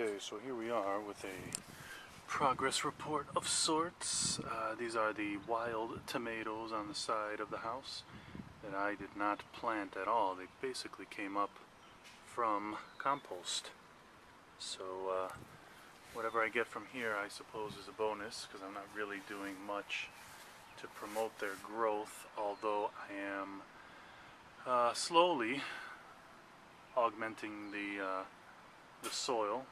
Okay, so here we are with a progress report of sorts. These are the wild tomatoes on the side of the house that I did not plant at all. They basically came up from compost. So whatever I get from here, I suppose, is a bonus, because I'm not really doing much to promote their growth, although I am slowly augmenting the soil,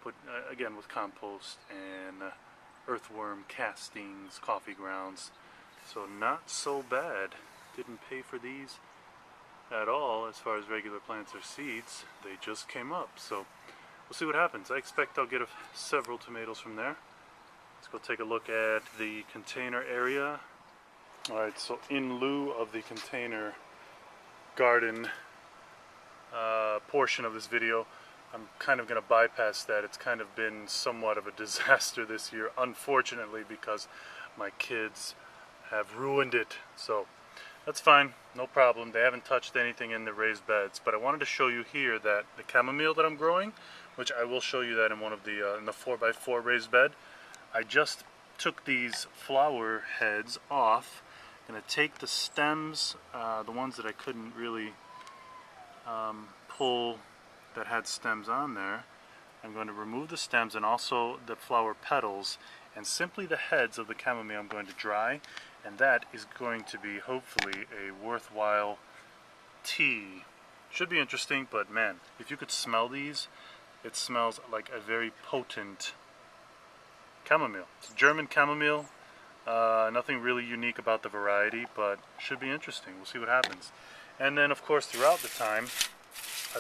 put again with compost and earthworm castings, coffee grounds. So not so bad. Didn't pay for these at all as far as regular plants or seeds. They just came up. So we'll see what happens. I expect I'll get several tomatoes from there. Let's go take a look at the container area. Alright, so in lieu of the container garden portion of this video, I'm kind of going to bypass that. It's kind of been somewhat of a disaster this year, unfortunately, because my kids have ruined it. So that's fine, no problem. They haven't touched anything in the raised beds. But I wanted to show you here that the chamomile that I'm growing, which I will show you that in one of the in the 4x4 raised bed, I just took these flower heads off. I'm going to take the stems, the ones that I couldn't really pull that had stems on there. I'm going to remove the stems and also the flower petals, and simply the heads of the chamomile I'm going to dry, and that is going to be hopefully a worthwhile tea. Should be interesting, but man, if you could smell these, it smells like a very potent chamomile. It's a German chamomile. Nothing really unique about the variety, but should be interesting. We'll see what happens. And then, of course, throughout the time,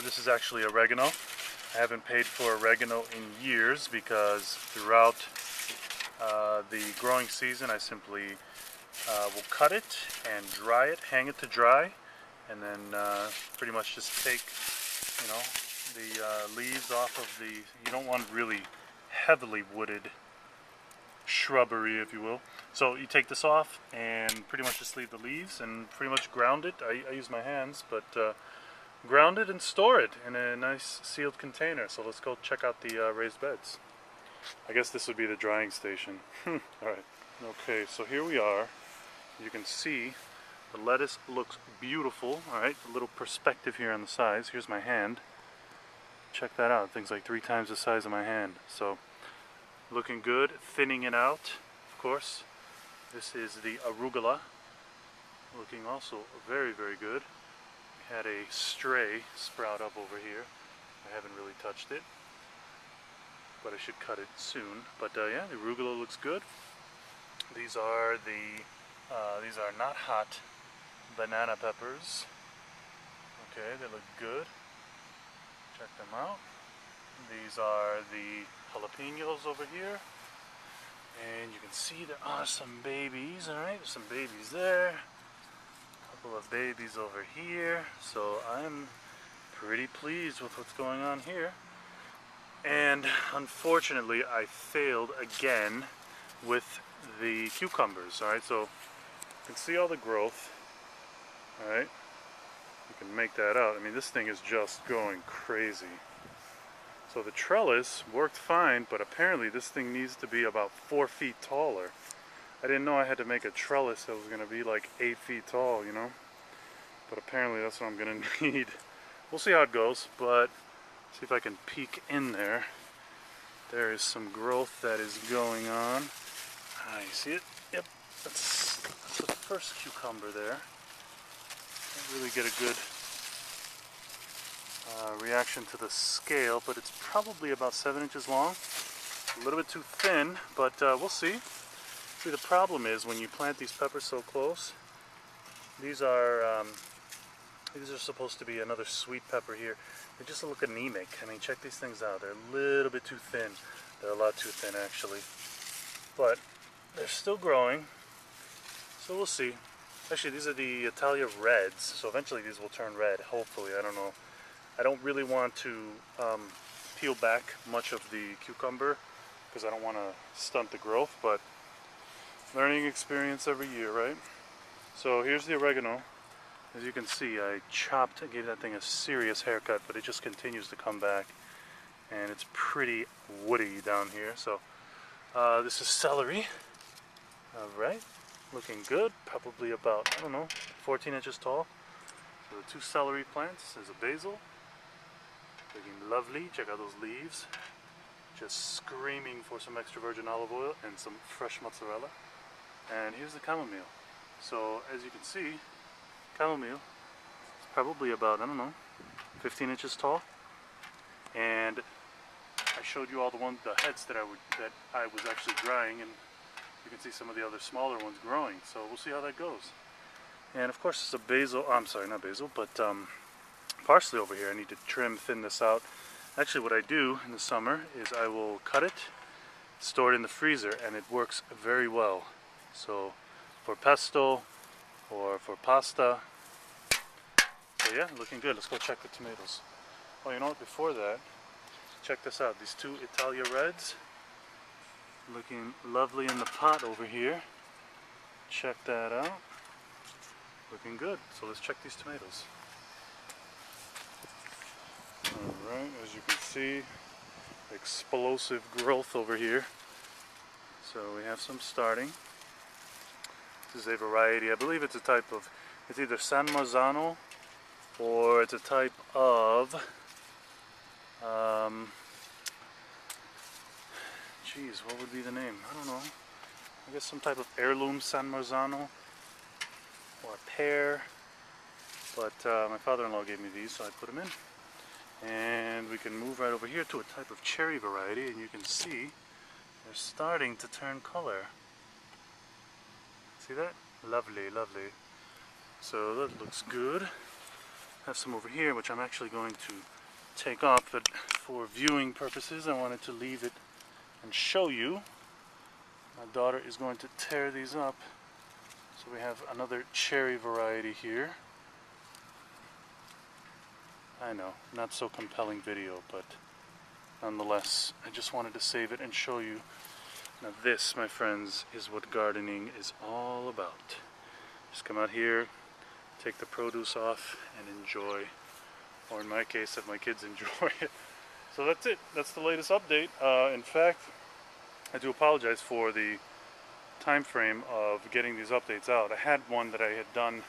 this is actually oregano. I haven't paid for oregano in years because throughout the growing season, I simply will cut it and dry it, hang it to dry, and then pretty much just take, you know, the leaves off of the. You don't want really heavily wooded shrubbery, if you will. So you take this off and pretty much just leave the leaves and pretty much ground it. I use my hands, but ground it and store it in a nice sealed container. So let's go check out the raised beds. I guess this would be the drying station. Alright, okay, so here we are. You can see the lettuce looks beautiful. Alright, a little perspective here on the size. Here's my hand. Check that out. Thing's like 3 times the size of my hand. So looking good, thinning it out, of course. This is the arugula, looking also very, very good. We had a stray sprout up over here. I haven't really touched it, but I should cut it soon. But yeah, the arugula looks good. These are not hot banana peppers. Okay, they look good. Check them out. These are the jalapenos over here, and you can see there are some babies. Alright, there's some babies there, a couple of babies over here, so I'm pretty pleased with what's going on here. And unfortunately I failed again with the cucumbers. Alright, so you can see all the growth. Alright, you can make that out. I mean, this thing is just going crazy. So the trellis worked fine, but apparently this thing needs to be about 4 feet taller. I didn't know I had to make a trellis that was going to be like 8 feet tall, you know? But apparently that's what I'm going to need. We'll see how it goes, but see if I can peek in there. There is some growth that is going on. You see it? Yep, that's the first cucumber there. Can't really get a good reaction to the scale, but it's probably about 7 inches long. A little bit too thin, but we'll see. See, the problem is when you plant these peppers so close, these are supposed to be another sweet pepper here. They just look anemic. I mean, check these things out. They're a little bit too thin. They're a lot too thin, actually. But they're still growing, so we'll see. Actually, these are the Italia Reds, so eventually these will turn red, hopefully. I don't know. I don't really want to peel back much of the cucumber because I don't want to stunt the growth, but learning experience every year, right? So here's the oregano. As you can see, I gave that thing a serious haircut, but it just continues to come back. and it's pretty woody down here. So this is celery. Alright, looking good. Probably about, I don't know, 14 inches tall. So the 2 celery plants. There's a basil. Looking lovely. Check out those leaves. Just screaming for some extra virgin olive oil and some fresh mozzarella. And here's the chamomile. So as you can see, chamomile is probably about, I don't know, 15 inches tall. And I showed you all the heads that I was actually drying, and you can see some of the other smaller ones growing. So we'll see how that goes. And of course, there's a basil. I'm sorry, not basil, but parsley over here. I need to thin this out. Actually, what I do in the summer is I will cut it, store it in the freezer, and it works very well. So for pesto or for pasta. So yeah, looking good. Let's go check the tomatoes. Oh, you know what? Before that, check this out. These 2 Italia Reds, looking lovely in the pot over here. Check that out. Looking good. So let's check these tomatoes. Alright, as you can see, explosive growth over here. So we have some starting. This is a variety, I believe it's a type of, it's either San Marzano or it's a type of, geez, what would be the name? I don't know. I guess some type of heirloom San Marzano or a pear. But my father-in-law gave me these, so I put them in. And we can move right over here to a type of cherry variety, and you can see they're starting to turn color. See that? Lovely, lovely. So that looks good. Have some over here, which I'm actually going to take off, but for viewing purposes, I wanted to leave it and show you. My daughter is going to tear these up. So we have another cherry variety here. I know, not so compelling video, but nonetheless, I just wanted to save it and show you. Now this, my friends, is what gardening is all about. Just come out here, take the produce off, and enjoy. Or in my case, have my kids enjoy it. So that's it. That's the latest update. In fact, I do apologize for the time frame of getting these updates out. I had one that I had done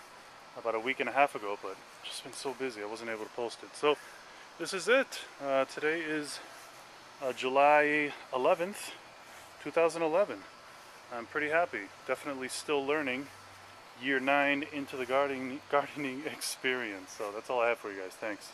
about a week and a half ago, but just been so busy I wasn't able to post it. So this is it. Today is July 11th, 2011. I'm pretty happy. Definitely still learning. Year 9 into the gardening experience. So that's all I have for you guys. Thanks.